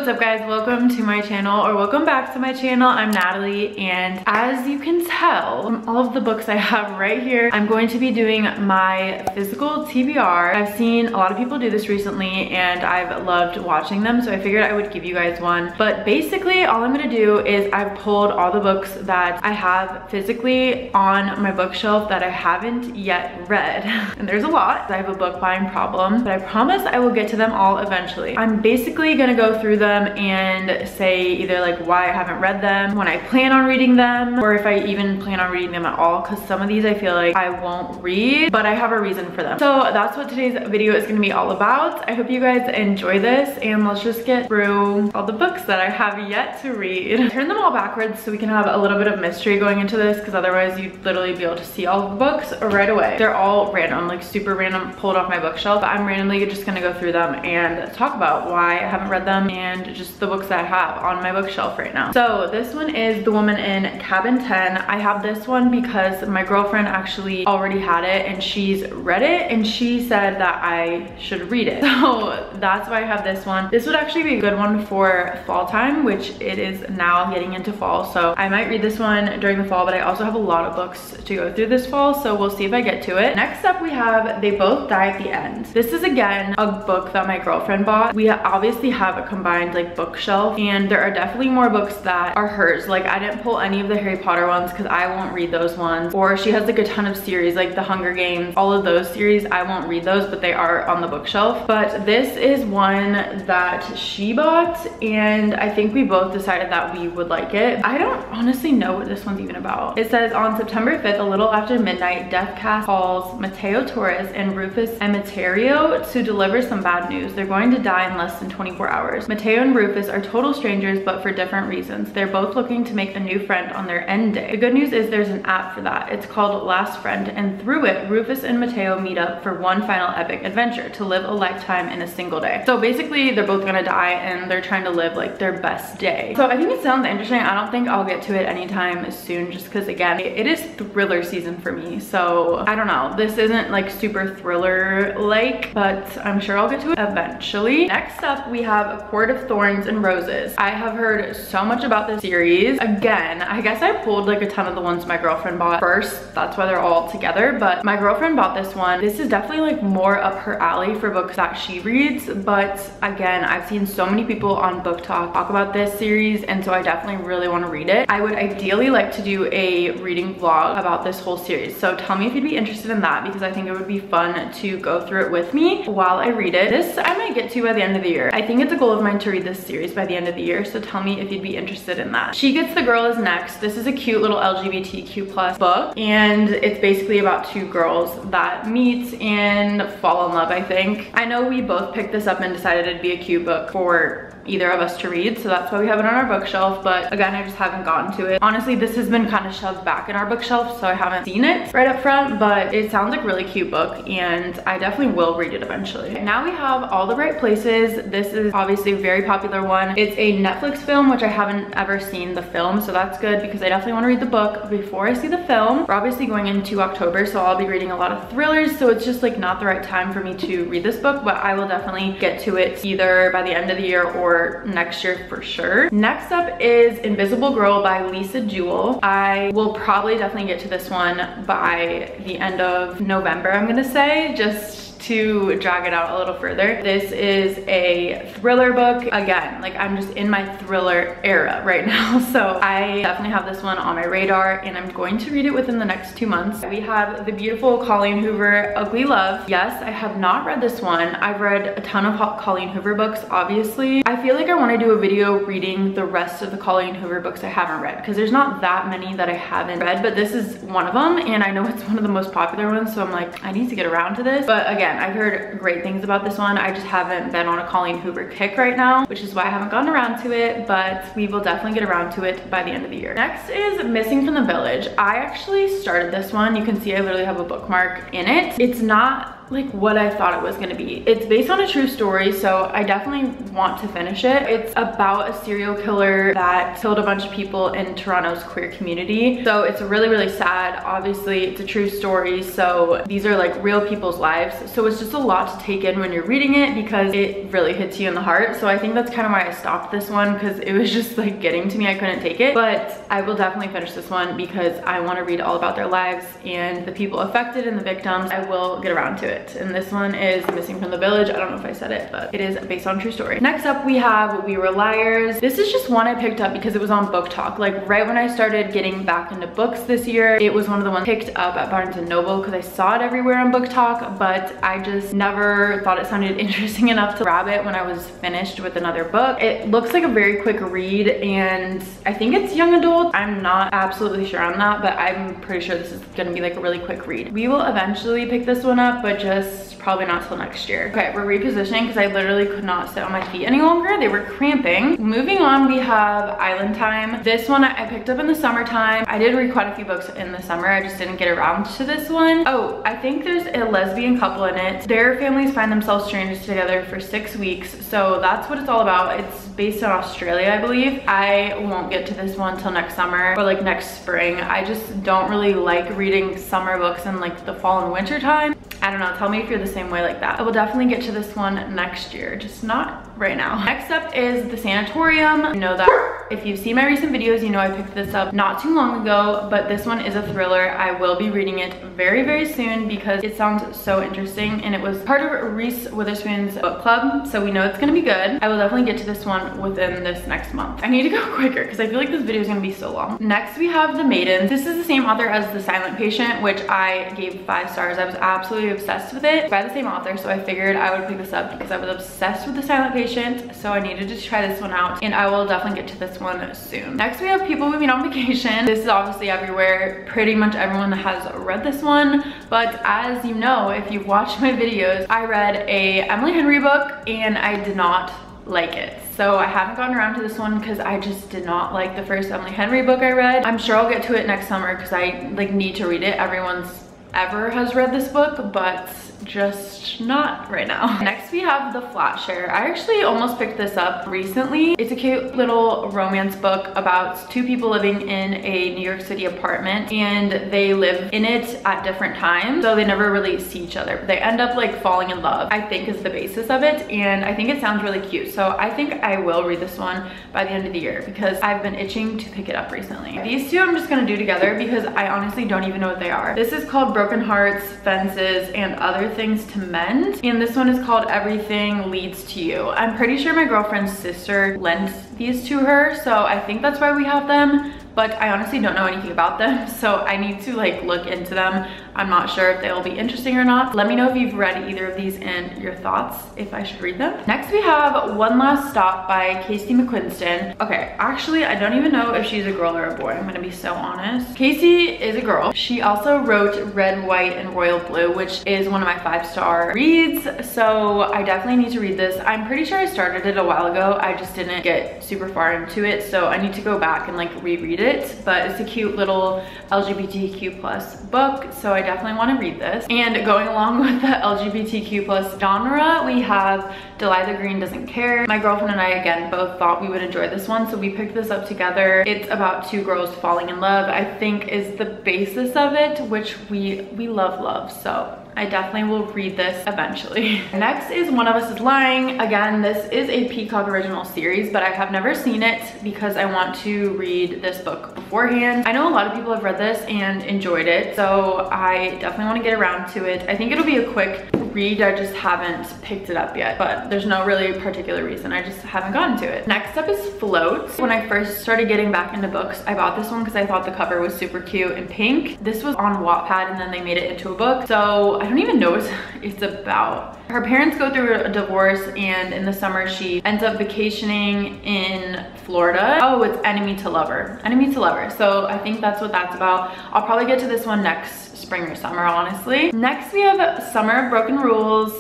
up guys? Welcome to my channel, or welcome back to my channel. I'm Natalie, and as you can tell from all of the books I have right here, I'm going to be doing my physical TBR. I've seen a lot of people do this recently and I've loved watching them, so I figured I would give you guys one. But basically all I'm gonna do is I've pulled all the books that I have physically on my bookshelf that I haven't yet read. And there's a lot. I have a book buying problem, but I promise I will get to them all eventually. I'm basically gonna go through them and say either like why I haven't read them, when I plan on reading them, or if I even plan on reading them at all, because some of these I feel like I won't read, but I have a reason for them. So that's what today's video is gonna be all about. I hope you guys enjoy this, and let's just get through all the books that I have yet to read. Turn them all backwards so we can have a little bit of mystery going into this, because otherwise you'd literally be able to see all of the books right away. They're all random, like super random, pulled off my bookshelf, but I'm randomly just gonna go through them and talk about why I haven't read them and just the books that I have on my bookshelf right now. So this one is The Woman in Cabin 10. I have this one because my girlfriend actually already had it and she's read it and she said that I should read it. So that's why I have this one. This would actually be a good one for fall time, which it is now getting into fall. So I might read this one during the fall, but I also have a lot of books to go through this fall, so we'll see if I get to it. Next up we have They Both Die at the End. This is again a book that my girlfriend bought. We obviously have a combined like bookshelf, and there are definitely more books that are hers. Like I didn't pull any of the Harry Potter ones because I won't read those ones, or she has like a ton of series like the Hunger Games, all of those series. I won't read those, but they are on the bookshelf. But this is one that she bought, and I think we both decided that we would like it. I don't honestly know what this one's even about. It says on September 5th, a little after midnight, Death Cast calls Mateo Torres and Rufus Emeterio to deliver some bad news. They're going to die in less than 24 hours. Mateo and Rufus are total strangers, but for different reasons. They're both looking to make a new friend on their end day. The good news is there's an app for that. It's called Last Friend, and through it, Rufus and Mateo meet up for one final epic adventure to live a lifetime in a single day. So basically, they're both gonna die and they're trying to live like their best day. So I think it sounds interesting. I don't think I'll get to it anytime soon, just because again, it is thriller season for me. So I don't know. This isn't like super thriller-like, but I'm sure I'll get to it eventually. Next up, we have A Court of Thorns and Roses. I have heard so much about this series. Again, I guess I pulled like a ton of the ones my girlfriend bought first. That's why they're all together, but my girlfriend bought this one. This is definitely like more up her alley for books that she reads, but again, I've seen so many people on Book talk about this series, and so I definitely really want to read it. I would ideally like to do a reading vlog about this whole series, so tell me if you'd be interested in that, because I think it would be fun to go through it with me while I read it. This I might get to by the end of the year. I think it's a goal of mine to read this series by the end of the year, so tell me if you'd be interested in that. She Gets the Girl is next. This is a cute little LGBTQ+ book, and it's basically about two girls that meet and fall in love, I think. I know we both picked this up and decided it'd be a cute book for either of us to read, so that's why we have it on our bookshelf, but again, I just haven't gotten to it. Honestly, this has been kind of shoved back in our bookshelf, so I haven't seen it right up front, but it sounds like a really cute book, and I definitely will read it eventually. Now we have All the Right Places. This is obviously a very popular one. It's a Netflix film, which I haven't ever seen the film, so that's good because I definitely want to read the book before I see the film. We're obviously going into October, so I'll be reading a lot of thrillers, so it's just like not the right time for me to read this book, but I will definitely get to it either by the end of the year or next year for sure. Next up is Invisible Girl by Lisa Jewell. I will probably definitely get to this one by the end of November, I'm gonna say, just to drag it out a little further. This is a thriller book. Again, like I'm just in my thriller era right now, so I definitely have this one on my radar, and I'm going to read it within the next 2 months. We have the beautiful Colleen Hoover, Ugly Love. Yes, I have not read this one. I've read a ton of Colleen Hoover books, obviously. I feel like I want to do a video reading the rest of the Colleen Hoover books I haven't read, because there's not that many that I haven't read, but this is one of them, and I know it's one of the most popular ones, so I'm like, I need to get around to this. But again, I've heard great things about this one. I just haven't been on a Colleen Hoover kick right now, which is why I haven't gotten around to it, but we will definitely get around to it by the end of the year. Next is Missing from the Village. I actually started this one. You can see I literally have a bookmark in it. It's not like what I thought it was gonna be. It's based on a true story, so I definitely want to finish it. It's about a serial killer that killed a bunch of people in Toronto's queer community. So it's really, really sad. Obviously, it's a true story, so these are like real people's lives. So it's just a lot to take in when you're reading it because it really hits you in the heart. So I think that's kind of why I stopped this one, because it was just like getting to me. I couldn't take it. But I will definitely finish this one because I want to read all about their lives and the people affected and the victims. I will get around to it. And this one is Missing from the Village. I don't know if I said it, but it is based on a true story. Next up, we have We Were Liars. This is just one I picked up because it was on Book Talk. Like right when I started getting back into books this year, it was one of the ones picked up at Barnes & Noble because I saw it everywhere on Book Talk, but I just never thought it sounded interesting enough to grab it when I was finished with another book. It looks like a very quick read, and I think it's young adult. I'm not absolutely sure on that, but I'm pretty sure this is gonna be like a really quick read. We will eventually pick this one up, but just probably not till next year. Okay, we're repositioning because I literally could not sit on my feet any longer. They were cramping. Moving on, we have Island Time. This one I picked up in the summertime. I did read quite a few books in the summer. I just didn't get around to this one. Oh, I think there's a lesbian couple in it. Their families find themselves strangers together for 6 weeks. So that's what it's all about. It's based in Australia, I believe. I won't get to this one till next summer or like next spring. I just don't really like reading summer books in like the fall and winter time. I don't know, tell me if you're the same way like that. I will definitely get to this one next year, just not right now. Next up is The Sanatorium. You know that if you've seen my recent videos, you know I picked this up not too long ago, but this one is a thriller. I will be reading it very, very soon because it sounds so interesting, and it was part of Reese Witherspoon's book club, so we know it's gonna be good. I will definitely get to this one within this next month. I need to go quicker because I feel like this video is gonna be so long. Next, we have The Maidens. This is the same author as The Silent Patient, which I gave 5 stars. I was absolutely obsessed with it. By the same author, so I figured I would pick this up because I was obsessed with The Silent Patient, so I needed to try this one out, and I will definitely get to this one soon. Next, we have People Moving on Vacation. This is obviously everywhere. Pretty much everyone has read this one, but as you know, if you've watched my videos, I read a Emily Henry book and I did not like it. So I haven't gotten around to this one because I just did not like the first Emily Henry book I read. I'm sure I'll get to it next summer because I like need to read it. Everyone's ever has read this book, but just not right now. Next, we have The Flat Share. I actually almost picked this up recently. It's a cute little romance book about 2 people living in a New York City apartment, and they live in it at different times, so they never really see each other, but they end up like falling in love, I think is the basis of it, and I think it sounds really cute. So I think I will read this one by the end of the year because I've been itching to pick it up recently. These 2 I'm just gonna do together because I honestly don't even know what they are. This is called Broken Hearts, Fences, and Other Things to Mend, and this one is called Everything Leads to You. I'm pretty sure my girlfriend's sister lent these to her, so I think that's why we have them, but I honestly don't know anything about them, so I need to like look into them. I'm not sure if they'll be interesting or not. Let me know if you've read either of these and your thoughts, if I should read them. Next, we have One Last Stop by Casey McQuiston. Okay, actually, I don't even know if she's a girl or a boy. I'm gonna be so honest. Casey is a girl. She also wrote Red, White, and Royal Blue, which is one of my 5-star reads, so I definitely need to read this. I'm pretty sure I started it a while ago. I just didn't get super far into it, so I need to go back and like reread it, but it's a cute little LGBTQ+ book, so I definitely want to read this. And going along with the LGBTQ+ genre, we have Delilah Green Doesn't Care. My girlfriend and I, again, both thought we would enjoy this one, so we picked this up together. It's about 2 girls falling in love, I think is the basis of it, which we love, so I definitely will read this eventually. Next is One of Us is Lying. Again, this is a Peacock original series, but I have never seen it because I want to read this book beforehand. I know a lot of people have read this and enjoyed it, so I definitely want to get around to it. I think it'll be a quick read. I just haven't picked it up yet, but there's no really particular reason. I just haven't gotten to it. Next up is Float. When I first started getting back into books, I bought this one because I thought the cover was super cute and pink. This was on Wattpad and then they made it into a book, so I don't even know what it's about. Her parents go through a divorce, and in the summer she ends up vacationing in Florida. Oh, it's Enemy to Lover. Enemy to Lover. So I think that's what that's about. I'll probably get to this one next spring or summer, honestly. Next, we have Summer of Broken Rules.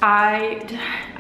I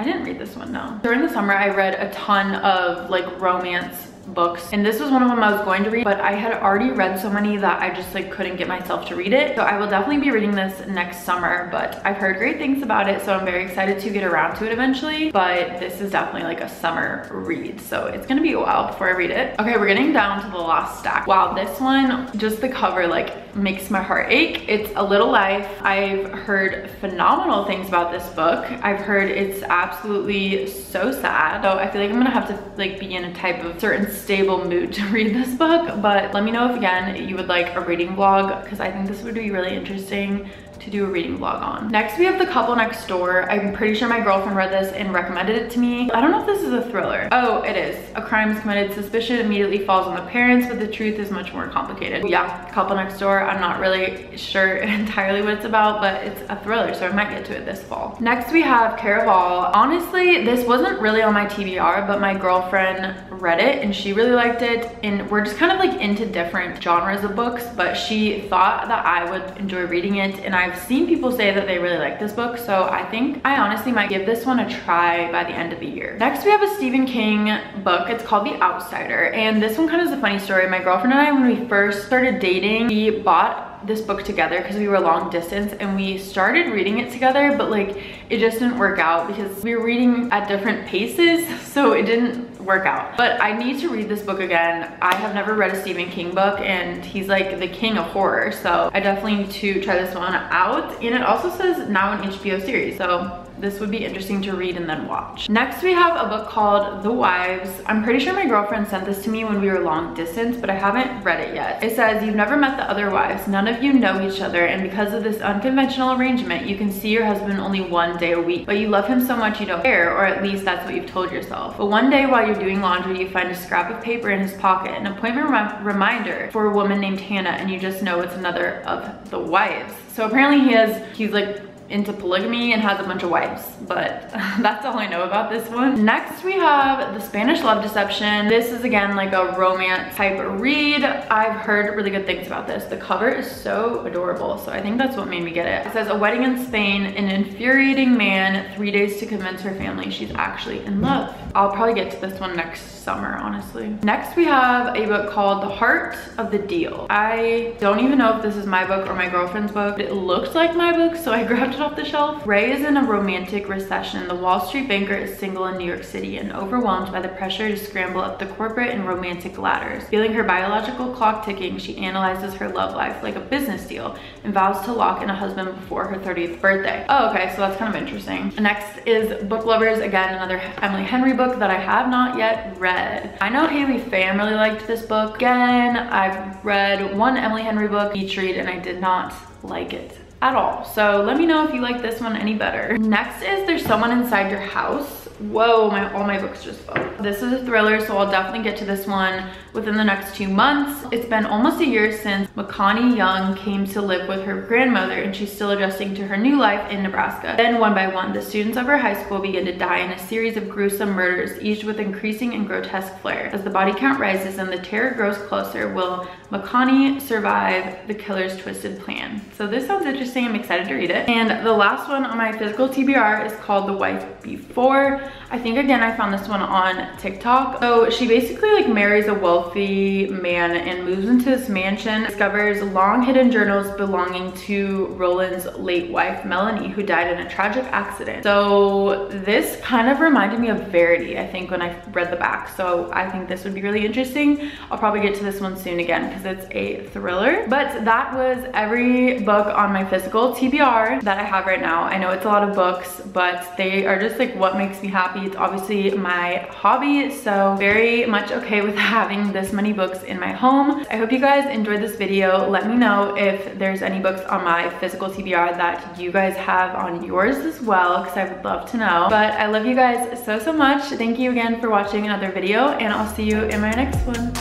didn't read this one, no. During the summer, I read a ton of like romance books, and this was one of them I was going to read, but I had already read so many that I just like couldn't get myself to read it. So I will definitely be reading this next summer, but I've heard great things about it, so I'm very excited to get around to it eventually. But this is definitely like a summer read, so it's gonna be a while before I read it. Okay, we're getting down to the last stack. Wow, this one, just the cover like makes my heart ache. It's A Little Life. I've heard phenomenal things about this book. I've heard it's absolutely so sad, so I feel like I'm gonna have to like be in a type of certain stable mood to read this book. But let me know if again you would like a reading vlog, because I think this would be really interesting to do a reading vlog on. Next we have The Couple Next Door. I'm pretty sure my girlfriend read this and recommended it to me. I don't know if this is a thriller. Oh, it is. A crime is committed, suspicion immediately falls on the parents, but the truth is much more complicated. Yeah, Couple Next Door. I'm not really sure entirely what it's about, but it's a thriller, so I might get to it this fall. Next we have Caraval. Honestly, this wasn't really on my TBR, but my girlfriend read it and she really liked it, and we're just kind of like into different genres of books, but she thought that I would enjoy reading it, and I've seen people say that they really like this book, so I think I honestly might give this one a try by the end of the year. Next we have a Stephen King book. It's called The Outsider, and this one kind of is a funny story. My girlfriend and I, when we first started dating, we bought this book together because we were long distance, and we started reading it together, but like it just didn't work out because we were reading at different paces, so it didn't work out. But I need to read this book again. I have never read a Stephen King book, and he's like the king of horror, so I definitely need to try this one out. And it also says now an HBO series, so this would be interesting to read and then watch. Next we have a book called The Wives. I'm pretty sure my girlfriend sent this to me when we were long distance, but I haven't read it yet. It says, you've never met the other wives, none of you know each other, and because of this unconventional arrangement, you can see your husband only one day a week, but you love him so much you don't care, or at least that's what you've told yourself. But one day while you're doing laundry, you find a scrap of paper in his pocket, an appointment reminder for a woman named Hannah, and you just know it's another of the wives. So apparently he's like into polygamy and has a bunch of wives, but that's all I know about this one. Next we have The Spanish Love Deception. This is again like a romance type read. I've heard really good things about this. The cover is so adorable, so I think that's what made me get it. It says, a wedding in Spain, an infuriating man, 3 days to convince her family she's actually in love. I'll probably get to this one next summer, honestly. Next we have a book called The Heart of the Deal. I don't even know if this is my book or my girlfriend's book. It looked like my book, so I grabbed it off the shelf. Ray is in a romantic recession. The Wall Street banker is single in New York City and overwhelmed by the pressure to scramble up the corporate and romantic ladders. Feeling her biological clock ticking, she analyzes her love life like a business deal and vows to lock in a husband before her 30th birthday. Oh, okay, so that's kind of interesting. Next is Book Lovers. Again, another Emily Henry book that I have not yet read. I know Haley Pham really liked this book. Again, I've read one Emily Henry book each read, and I did not like it at all. So let me know if you like this one any better. Next is There's Someone Inside Your House. Whoa, all my books just fell. This is a thriller, so I'll definitely get to this one within the next 2 months. It's been almost a year since Makani Young came to live with her grandmother, and she's still adjusting to her new life in Nebraska. Then one by one, the students of her high school begin to die in a series of gruesome murders, each with increasing and grotesque flair. As the body count rises and the terror grows closer, will Makani survive the killer's twisted plan? So this sounds interesting. I'm excited to read it. And the last one on my physical TBR is called The Wife Before. I think again I found this one on TikTok. So she basically like marries a wealthy man and moves into this mansion, discovers long hidden journals belonging to Roland's late wife Melanie, who died in a tragic accident. So this kind of reminded me of Verity, I think, when I read the back. So I think this would be really interesting. I'll probably get to this one soon again because it's a thriller. But that was every book on my physical TBR that I have right now. I know it's a lot of books, but they are just like what makes me happy. It's obviously my hobby, so very much okay with having this many books in my home. I hope you guys enjoyed this video. Let me know if there's any books on my physical TBR that you guys have on yours as well, because I would love to know. But I love you guys so much. Thank you again for watching another video, and I'll see you in my next one.